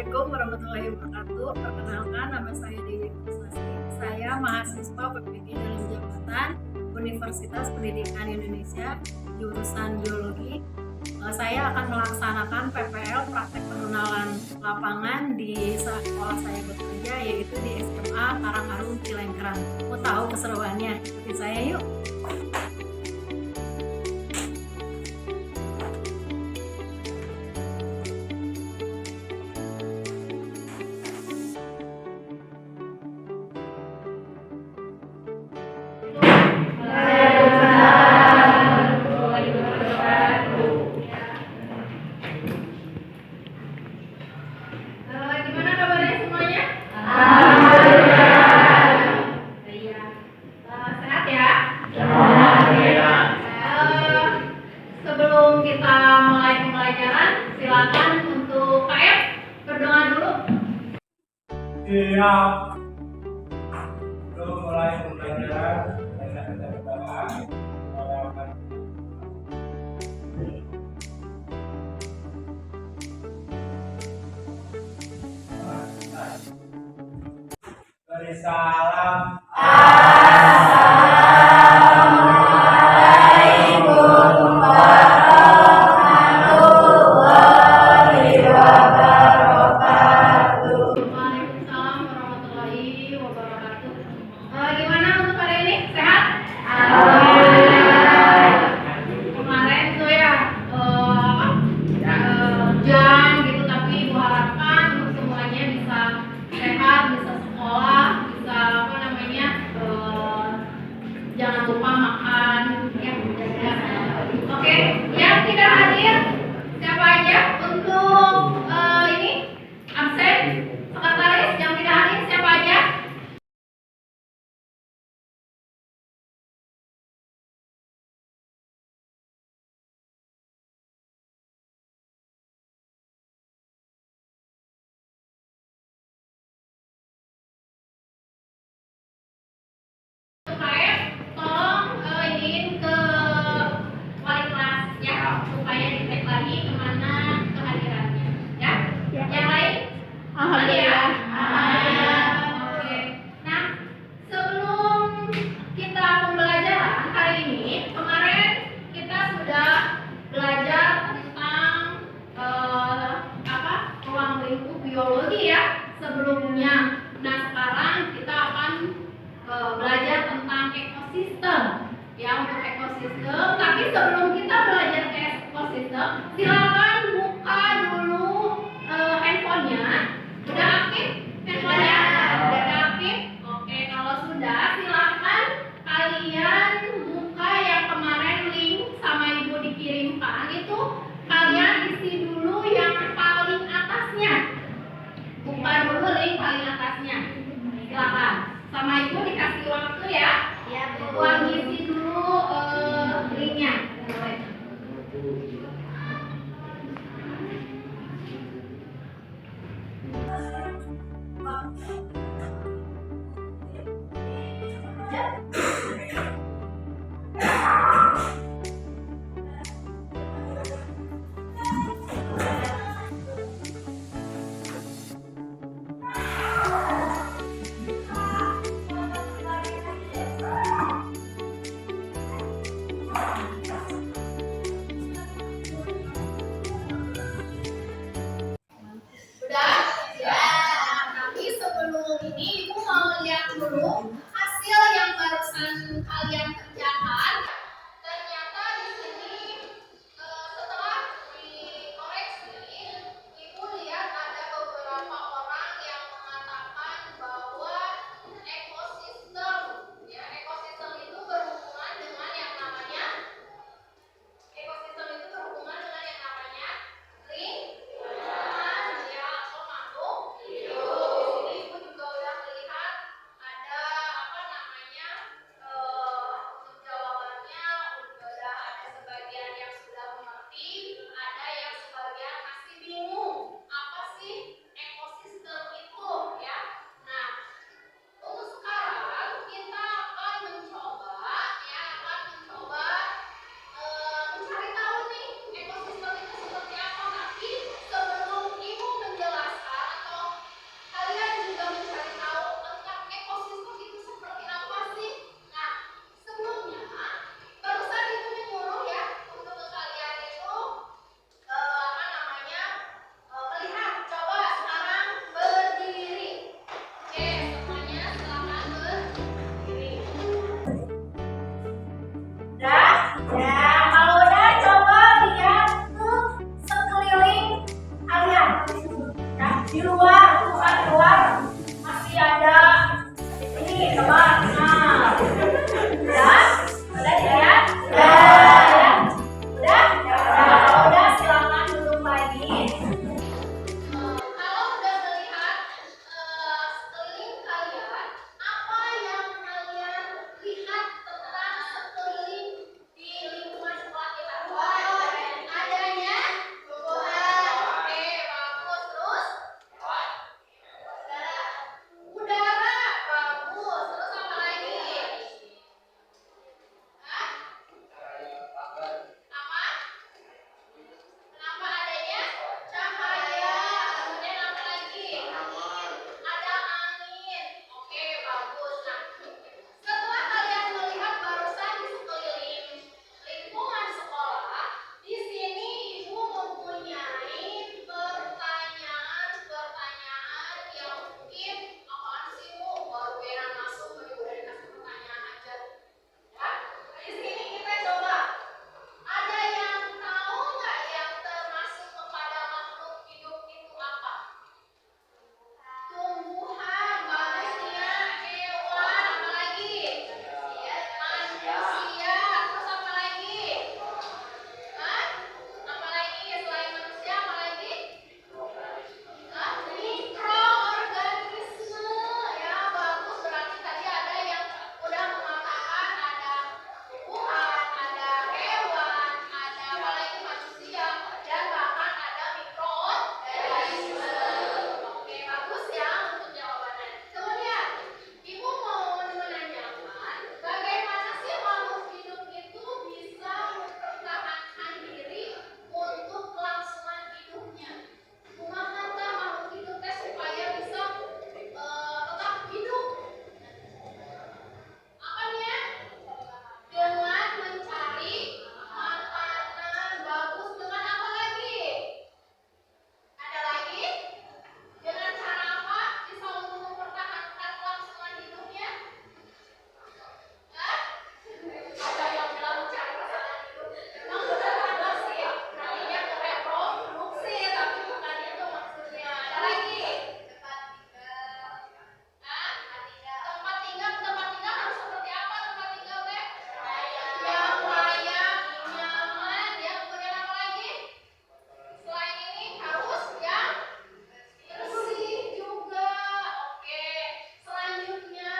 Assalamualaikum warahmatullahi wabarakatuh. Perkenalkan, nama saya Dewi Kuswasti. Saya mahasiswa berpikir dalam jabatan Universitas Pendidikan Indonesia, jurusan Biologi. Saya akan melaksanakan PPL praktek pengenalan lapangan di sekolah saya bekerja, yaitu di SMA Karangharum Cilengkrang. Mau tahu keseruannya? Ikuti saya yuk. Gimana kabarnya semuanya? Iya. Sehat ya? Sebelum kita mulai pembelajaran, silakan untuk KF berdoa dulu. Iya. Sebelum mulai pembelajaran, saya akan berdoa. Beri salam. Waalaikumsalam warahmatullahi wabarakatuh. Gimana untuk hari ini? Sehat? Kemarin tuh ya, hujan gitu, tapi Ibu harapkan untuk semuanya bisa sehat, bisa sekolah, bisa jangan lupa makan, ya. Oke, yang tidak hadir siapa aja untuk ini absen? Sekretaris yang tidak hadir siapa aja? Supaya tolong iniin ke wali kelas ya, supaya dicek lagi kemana kehadirannya, ya. Yang lain? Alhamdulillah. Oke. Nah, sebelum kita pembelajaran hari ini, kemarin kita sudah belajar tentang ruang lingkup biologi ya sebelumnya. Nah, sekarang kita akan belajar tentang ekosistem ya, untuk ekosistem. Tapi sebelum kita belajar ke ekosistem, silakan buka dulu handphonenya. Udah aktif handphonenya? Udah aktif? Oke, kalau sudah silakan kalian buka yang kemarin link sama ibu dikirimkan itu, kalian isi dulu yang paling atasnya. Buka dulu link paling atasnya. Silakan. Sama ibu dikasih waktu ya. Iya, buat ngisi dulu linknya. Udah? Ya. Tapi sebelum ini ibu mau lihat dulu hasil yang barusan kalian kerjakan. Ternyata di sini setelah dikoreksi, ibu lihat ada beberapa orang yang mengatakan bahwa ekosistem itu berhubungan dengan yang namanya lingkungan ya, atau makhluk hidup. Di sini ibu juga udah melihat ada coba. Nah, udah dilihat? Udah. Udah? Kalau udah silakan duduk lagi. Kalau udah melihat sekeliling kalian, apa yang kalian lihat tentang sekeliling di lingkungan sekolah kita? Adanya tumbuhan. Oke, bagus. Terus udara, bagus. Terus apa lagi? Hah? Apa? Kenapa adanya cahaya? Kemudian apa lagi? Ada angin. Oke, bagus. Nah, setelah kalian melihat barusan di sekeliling lingkungan sekolah, di sini ibu mempunyai pertanyaan-pertanyaan yang mungkin apaan sih bu? Baru beran masuk udah dikasih pertanyaan aja. Ya, di sini kita coba. Ada yang tahu nggak yang termasuk kepada makhluk hidup itu apa? Tumbuhan, manusia, hewan, apa lagi? Manusia, terus apa lagi? Hah? Apa lagi selain manusia? Apa lagi? Hah? Mikroorganisme, ya bagus. Berarti tadi ada yang udah mengatakan ada tumbuhan, ada hewan, ada apa lagi manusia, dan bahkan ada mikroorganisme. Oke, bagus ya untuk jawabannya. Kemudian, ibu mau menanyakan bagaimana sih makhluk hidup itu bisa mempertahankan diri untuk kelangsungan hidupnya. Kumaha tah makhluk hidup teh supaya bisa tetap hidup? Apanya? Dengan mencari makanan. Bagus. Dengan apa lagi? Ada lagi? Dengan cara apa bisa untuk mempertahankan kelangsungan hidupnya? Hah? Ada yang bilang mencari pasangan hidup. Memang benar ada sih. Nantinya ke reproduksi, tapi bukan itu maksudnya. Ada lagi? Hah? Tempat tinggal harus seperti apa tempat tinggal teh? Yang layak, nyaman, ya. Kemudian apa lagi? Selain ini harus yang bersih juga. Oke. Selanjutnya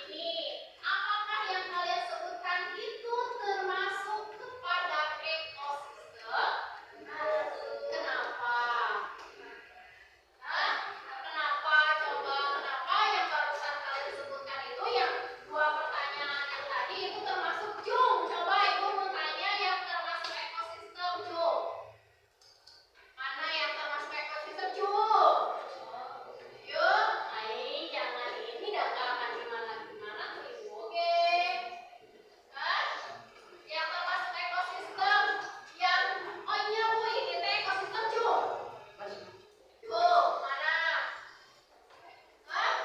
ini, apakah yang kalian sebutkan itu termasuk kepada ekosistem? Kenapa? Hah? Kenapa? Coba kenapa yang barusan kalian sebutkan itu yang dua pertanyaan yang tadi itu termasuk Jung? Coba ibu mau tanya yang termasuk ekosistem Jung. Mana yang termasuk ekosistem Jung? Yuk, ayo jangan ini dah akan gimana tuh ibu, oke? Hah? Yang termasuk ekosistem yang oh iya bu ini teh ekosistem Jung. Tuh, mana? Hah?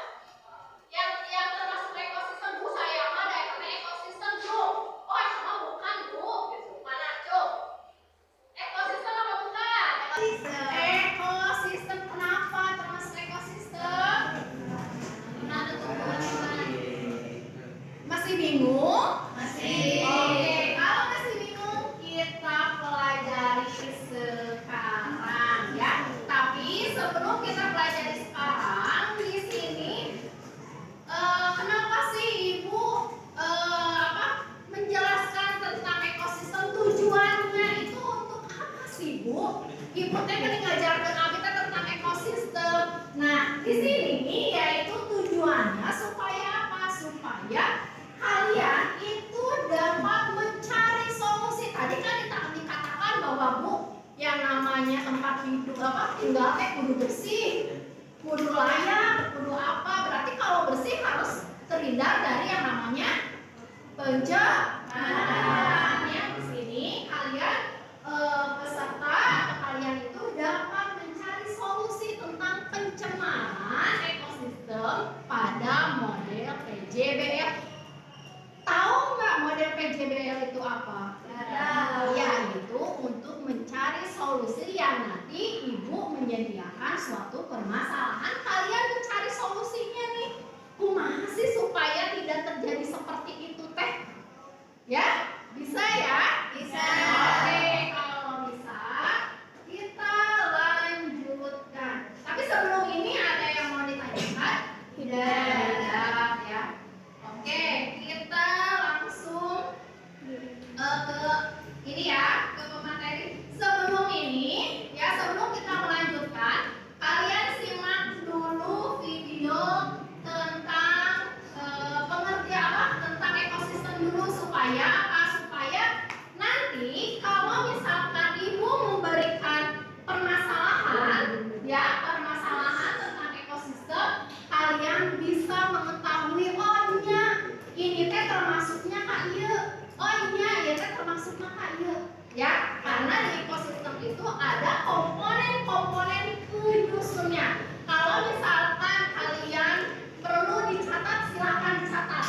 Yang termasuk ekosistem bu saya mah daerahnya ekosistem Jung. Oh, sama bukan bu. Mana Jung? Ekosistem apa bukan? Ekosistem. Kenapa termasuk ekosistem? Mana tuh masih bingung? Masih. Oke, kalau masih bingung kita pelajari sekarang ya. Tapi sebelum kita pelajari sekarang di sini kenapa sih ibu menjelaskan tentang ekosistem tujuannya itu untuk apa sih bu? Ibu teh kan ngajarkan kita tentang ekosistem. Nah di sini yaitu tujuannya supaya apa? Supaya kalian itu dapat mencari solusi. Tadi kan dikatakan bahwa bu yang namanya tempat hidup tinggal teh kudu bersih, kudu layak, kudu apa? Berarti kalau bersih harus terhindar dari yang namanya pencemaran. Yang di sini kalian peserta atau kalian itu dapat mencari solusi tentang pencemaran ekosistem pada model PJBL. Tahu nggak model PJBL itu apa? Yaitu untuk mencari solusi yang nanti ibu menyediakan suatu permasalahan, kalian mencari solusinya nih. Kumaha sih supaya Ya, karena di ekosistem itu ada komponen-komponen penyusunnya. Kalau misalkan kalian perlu dicatat, silakan dicatat.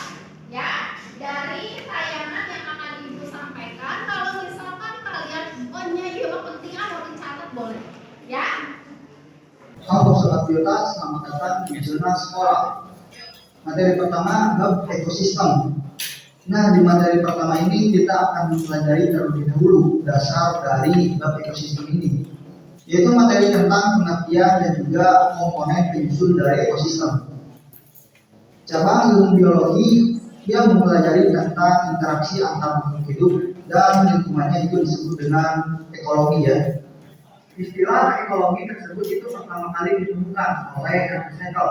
Ya, dari tayangan yang akan Ibu sampaikan, kalau misalkan kalian ini penting mau dicatat boleh. Ya. Halo Sobat Biota, selamat datang di zona sekolah. Materi pertama, bab ekosistem. Nah, di materi pertama ini kita akan mempelajari terlebih dahulu dasar dari bab ekosistem ini, yaitu materi tentang pengertian dan juga komponen penyusun dari ekosistem. Cabang ilmu biologi yang mempelajari tentang interaksi antar makhluk hidup dan lingkungannya itu disebut dengan ekologi ya. Istilah ekologi tersebut itu pertama kali ditemukan oleh Ernst Haeckel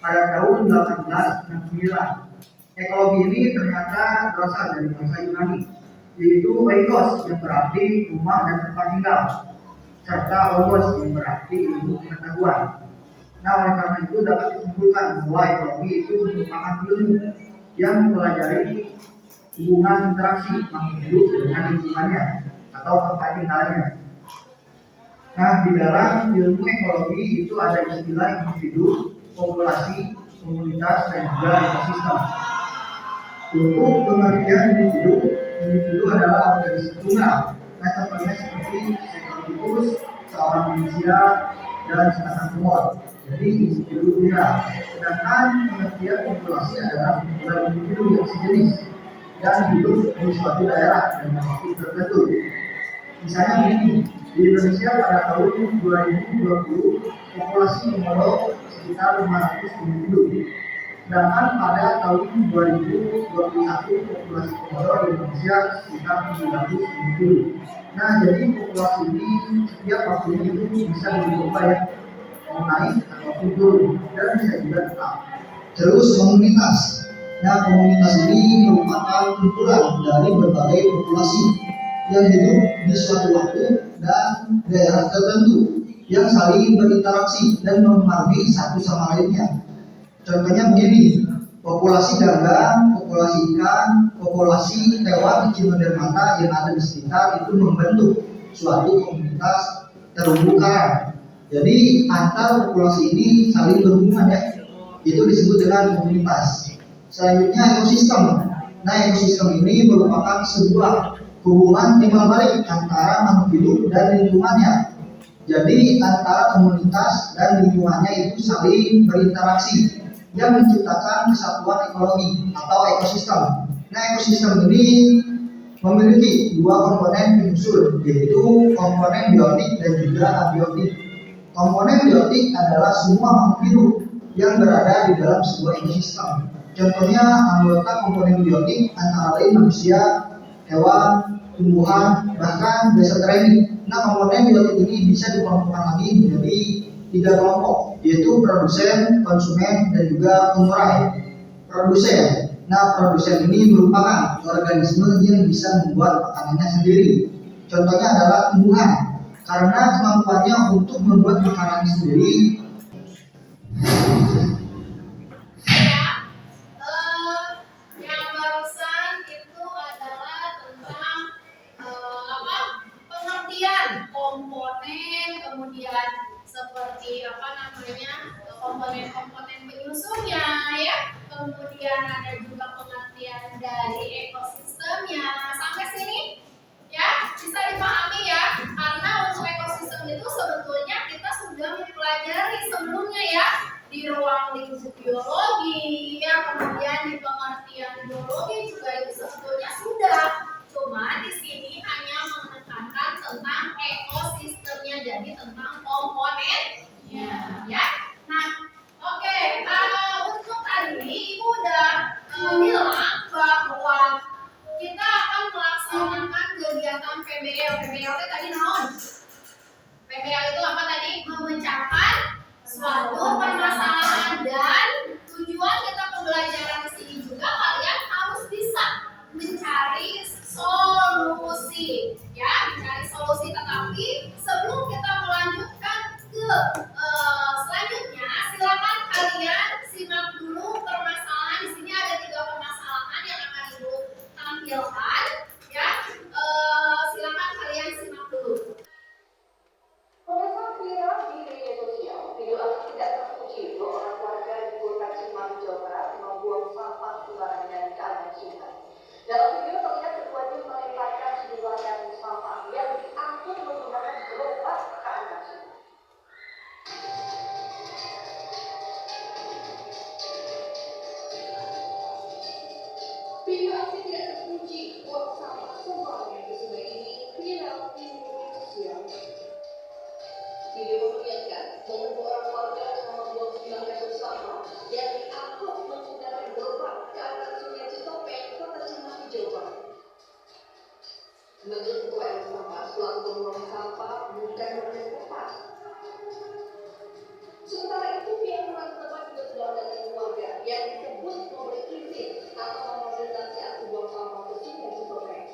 pada tahun 1869. Ekologi ini ternyata berasal dari bahasa Yunani, yaitu oikos yang berarti rumah dan tempat tinggal, serta logos yang berarti ilmu pengetahuan. Nah, oleh karena itu dapat disimpulkan bahwa ekologi itu merupakan ilmu yang mempelajari hubungan interaksi makhluk hidup dengan lingkungannya atau tempat tinggalnya. Nah, di dalam ilmu ekologi itu ada istilah individu, populasi, komunitas, dan juga ekosistem. Untuk pengertian individu adalah organisme tunggal. Nah, contohnya seperti seekor tikus, seorang manusia, dan sepasang tumor. Jadi individu tunggal. Sedangkan pengertian populasi adalah kumpulan individu yang sejenis dan hidup di suatu daerah dan waktu tertentu. Misalnya begini, di Indonesia pada tahun 2020 populasi komodo sekitar 500 individu. Sedangkan pada tahun 2021 populasi komodo di Indonesia sekitar 700 individu. Nah, jadi populasi ini setiap waktunya itu bisa berubah ya, mau naik ataupun turun dan bisa juga tetap. Terus komunitas. Nah, komunitas ini merupakan kumpulan dari berbagai populasi yang hidup di suatu waktu dan daerah tertentu yang saling berinteraksi dan mempengaruhi satu sama lainnya. Contohnya begini, populasi ganggang, populasi ikan, populasi hewan kecil dermata yang ada di sekitar itu membentuk suatu komunitas terumbu karang. Jadi antar populasi ini saling berhubungan ya, itu disebut dengan komunitas. Selanjutnya ekosistem. Nah, ekosistem ini merupakan sebuah hubungan timbal balik antara makhluk hidup dan lingkungannya. Jadi antara komunitas dan lingkungannya itu saling berinteraksi yang menciptakan kesatuan ekologi atau ekosistem. Nah, ekosistem ini memiliki dua komponen penyusun, yaitu komponen biotik dan juga abiotik. Komponen biotik adalah semua makhluk hidup yang berada di dalam sebuah ekosistem. Contohnya anggota komponen biotik antara lain manusia, hewan, tumbuhan, bahkan beserta ini. Nah, komponen biotik ini bisa dikelompokkan lagi menjadi 3 kelompok, yaitu produsen, konsumen, dan juga pengurai. Produsen. Nah, produsen ini merupakan organisme yang bisa membuat makanannya sendiri. Contohnya adalah tumbuhan, karena kemampuannya untuk membuat makanannya sendiri. Yang barusan itu adalah tentang pengertian komponen, kemudian seperti komponen-komponen penyusunnya ya, kemudian ada juga pengertian dari ekosistemnya. Sampai sini ya bisa dipahami ya, karena untuk ekosistem itu sebetulnya kita sudah mempelajari sebelumnya ya di ruang lingkup biologi ya, kemudian di pengertian biologi juga itu sebetulnya sudah. Cuma di sini hanya menekankan tentang ekosistemnya, jadi tentang komponennya ya. Nah, oke, untuk tadi Ibu udah bilang bahwa kita akan melaksanakan kegiatan PBL. PBL itu tadi naon? PBL itu apa tadi? Memecahkan suatu permasalahan, dan tujuan kita pembelajaran di sini juga kalian harus bisa mencari solusi ya, mencari solusi. Tetapi sebelum kita melanjutkan ke selanjutnya, silakan kalian simak dulu permasalahan. Di sini ada 3 permasalahan. Dalam video terlihat keduanya melemparkan sejumlah karung sampah yang diangkut menggunakan gerobak ke arah sungai. Video aksi tidak terpuji buang sampah sembarangan ke sungai ini viral di media sosial. Video memperlihatkan momen seorang warga tengah membuang sejumlah karung sampah yang diangkut menggunakan gerobak ke arah sungai Citopeng, Kota Cimahi, Jawa Barat. Menurut Ketua RT Sampah, pelaku pembuangan sampah bukan orang yang tepat. Sementara itu, pihak lurah tempat juga sudah mendatangi warga yang disebut memberi izin atau memfasilitasi aksi buang sampah ke sungai Citopeng.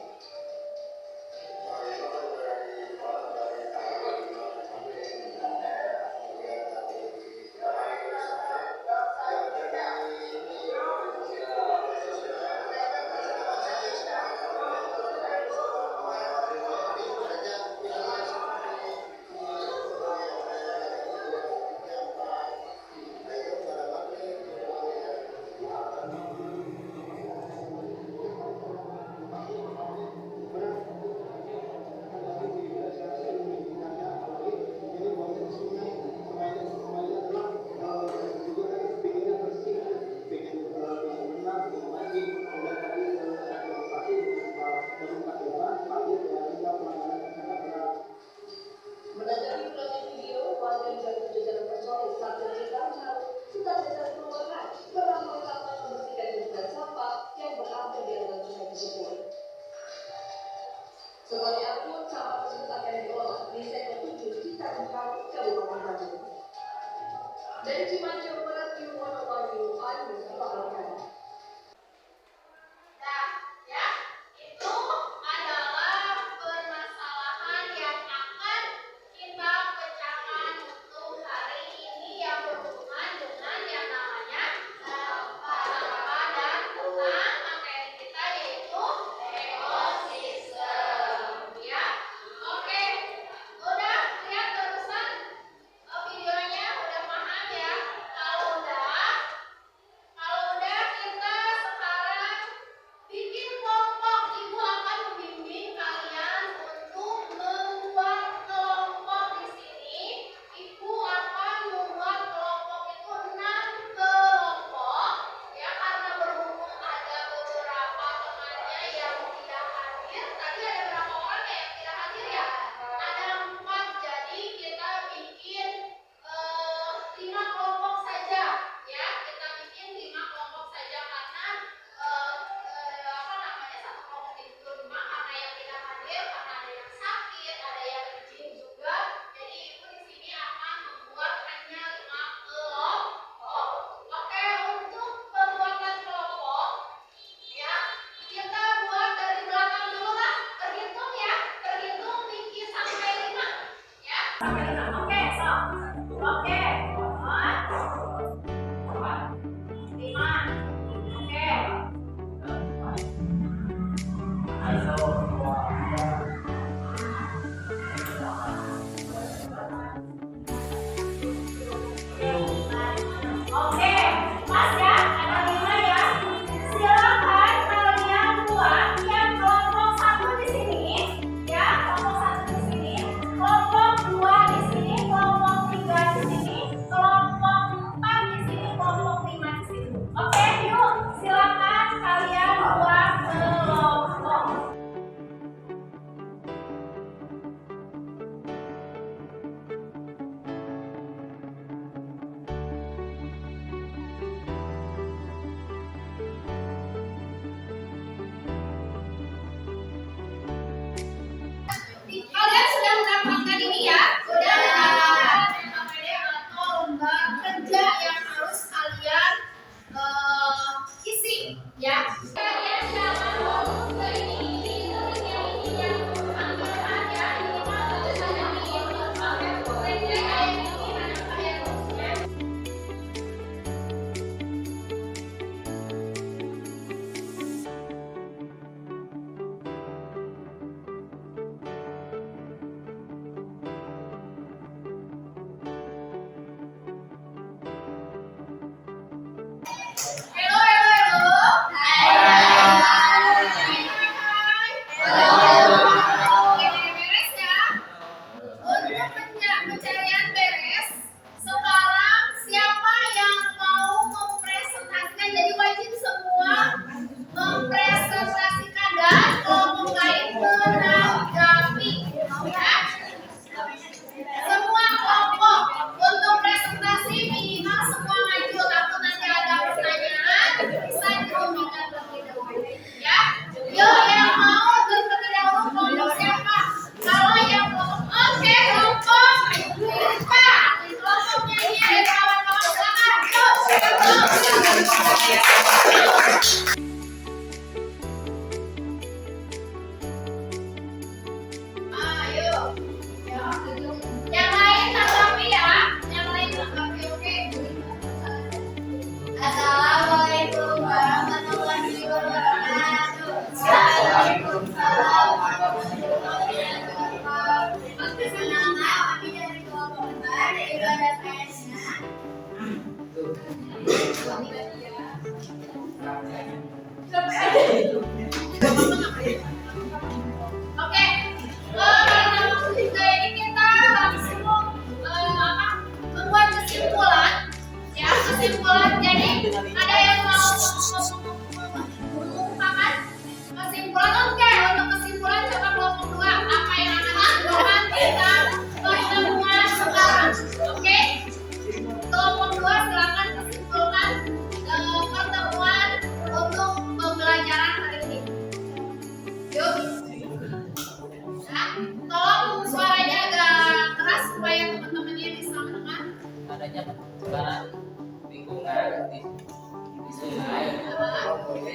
Oke,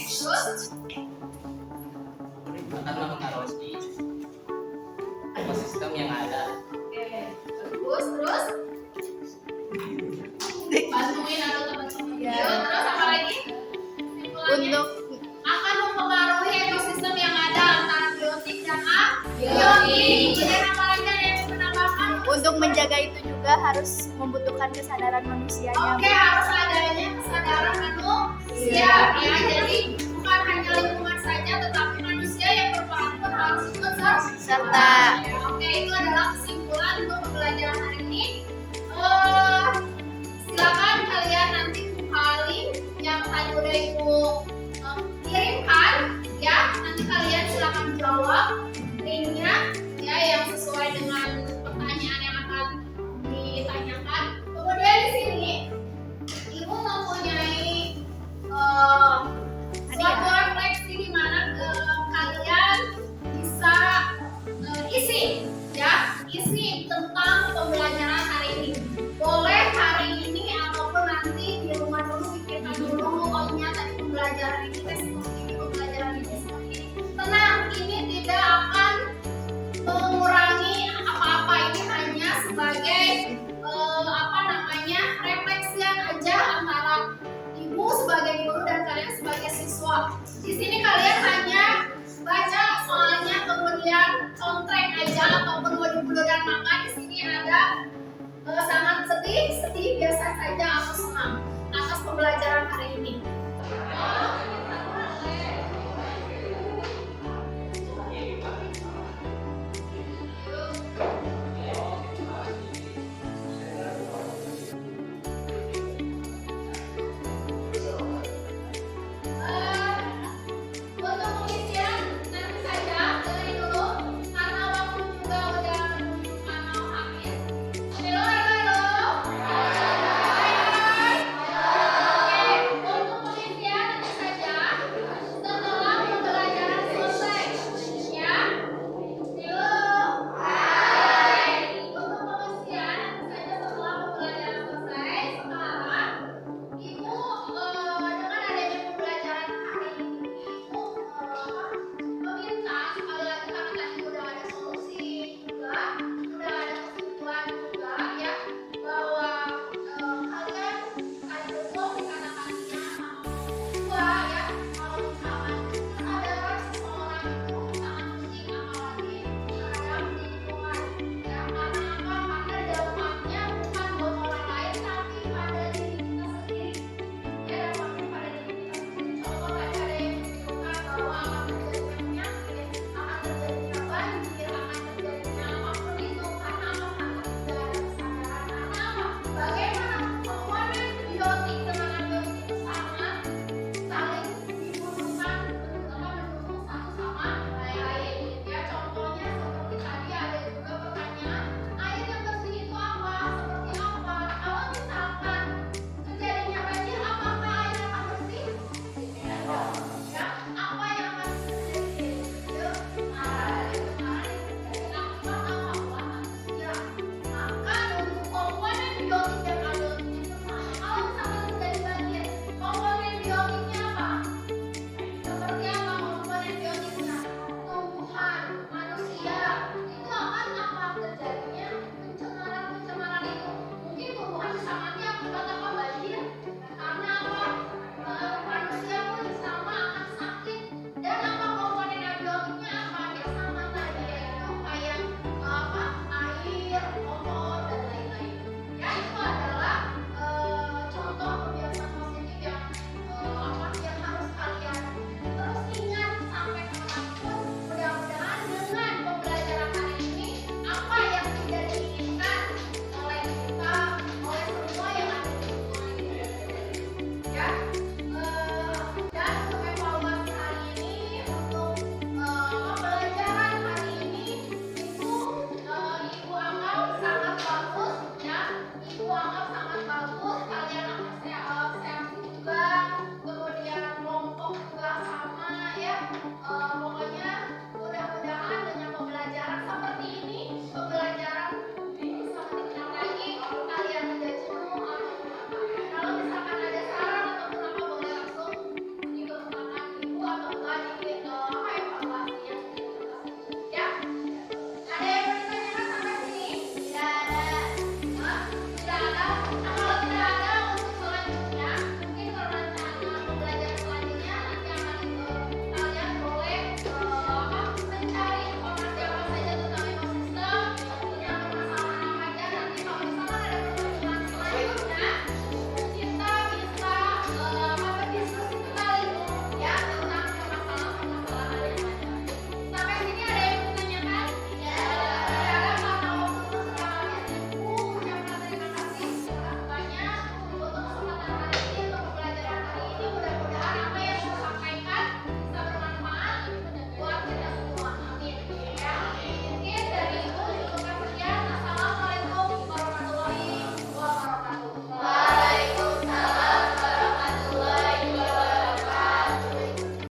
terus akan mempengaruhi ekosistem yang ada. oke, terus bantuin atau teman-teman Ya. terus apa lagi? Kesimpulannya, Untuk akan mempengaruhi ekosistem yang ada antara biotik dan abiotik. Kemudian apa lagi ada yang mau menambahkan? untuk menjaga itu juga harus membutuhkan kesadaran manusianya. Oke, harus adanya kesadaran manusia ya. Jadi bukan hanya lingkungan saja, tetapi manusia yang berperan pun harus ikut Serta. Ya, oke, itu adalah kesimpulan untuk pembelajaran hari ini. Silakan kalian nanti kembali yang tadi udah ibu kirimkan ya. Nanti kalian silakan jawab linknya ya yang sesuai dengan pertanyaan yang akan ditanyakan. Kemudian di sini ibu mempunyai suatu refleksi di mana kalian bisa isi tentang pembelajaran hari ini. Boleh hari ini ataupun nanti di rumah dulu pikirkan dulu, oh iya tadi pembelajaran ini seperti ini, pembelajaran ini seperti ini. Tenang, ini tidak akan mengurangi apa-apa, ini hanya sebagai refleksian aja antara ibu sebagai guru dan kalian sebagai siswa. Di sini kalian hanya baca soalnya kemudian contrek aja ataupun modul dan maka di sini ada sangat sedih biasa saja atau senang atas pembelajaran hari ini.